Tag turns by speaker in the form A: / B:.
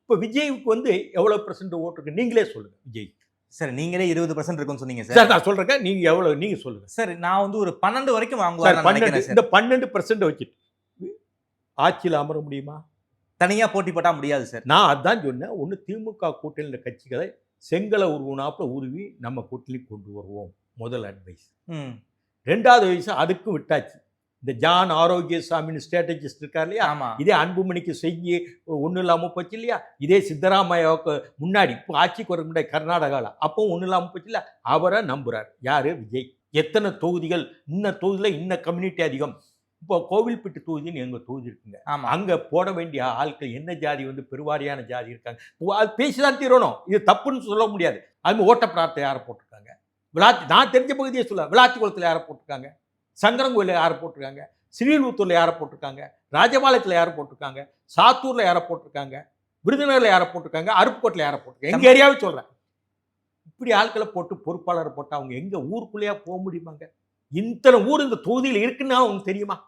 A: இப்போ விஜய்க்கு வந்து எவ்வளவு % ஓட்டு இருக்கு நீங்களே சொல்லுங்க. விஜய்
B: சார் நீங்களே 20% இருக்குன்னு சொன்னீங்க
A: சார்
B: சார்.
A: நான் சொல்றேங்க, நீங்க எவ்வளவு நீங்க சொல்லுங்க
B: சார் நான் வந்து ஒரு 12 வரைக்கும்
A: சார்.
B: வாங்குவாருன்னு
A: 12
B: நினைக்கிறேன்
A: இந்த
B: சார்.
A: 12% வச்சுட்டு ஆட்சியில் அமர முடியுமா?
B: தனியா போட்டி போட்டா முடியாது சார்.
A: நான் அதான் சொன்னேன். ஒண்ணு திமுக கூட்டணியில கட்சிகளை செங்கலை உருவினாப்புல உருவி நம்ம கூட்டணி கொண்டு வருவோம். முதல் அட்வைஸ்.
B: ம்.
A: 2வது விஷயம் அதுக்கும் விட்டாச்சு. இந்த ஜான் ஆரோக்கியசாமின்னு ஸ்ட்ராட்டஜிஸ்ட் இருக்கார் இல்லையா?
B: ஆமா.
A: இதே அன்புமணிக்கு செஞ்சு ஒன்றும் இல்லாமல் போச்சு இல்லையா? இதே சித்தராமையாவுக்கு முன்னாடி இப்போ ஆட்சிக்கு வர முன்னாடி கர்நாடகாவில் அப்பவும் ஒன்றும் இல்லாமல் போச்சு இல்லையா? அவரை நம்புறார். யாரு? விஜய். எத்தனை தொகுதிகள், இன்ன தொகுதியில் இன்ன கம்யூனிட்டி அதிகம். இப்போ கோவில்பட்டி தொகுதின்னு எங்கள் தொகுதி இருக்குங்க.
B: ஆமா.
A: அங்கே போட வேண்டிய ஆட்கள் என்ன ஜாதி வந்து பெருவாரியான ஜாதி இருக்காங்க. அது பேசி தான் தீரணும். இது தப்புன்னு சொல்ல முடியாது. அது ஓட்டப்பிரார்த்தை யாரை போட்டிருக்காங்க? நான் தெரிஞ்ச பகுதியை சொல்ல விளாத்திக்குளத்தில் யாரை போட்டிருக்காங்க? சங்கரங்கோயிலில் யாரை போட்டிருக்காங்க? ஸ்ரீவில்லிபுத்தூரில் யாரை போட்டிருக்காங்க? ராஜபாளையத்தில் யாரை போட்டிருக்காங்க? சாத்தூரில் யாரை போட்டிருக்காங்க? விருதுநகரில் யாரை போட்டிருக்காங்க? அருப்புக்கோட்டில் யாரை போட்டிருக்காங்க? எங்கள் ஏரியாவே சொல்கிறேன். இப்படி ஆட்களை போட்டு பொறுப்பாளரை போட்டு அவங்க எங்கே ஊருக்குள்ளேயே போக முடியுமாங்க? இத்தனை ஊர் இந்த தொகுதியில் இருக்குன்னு அவங்களுக்கு தெரியுமா?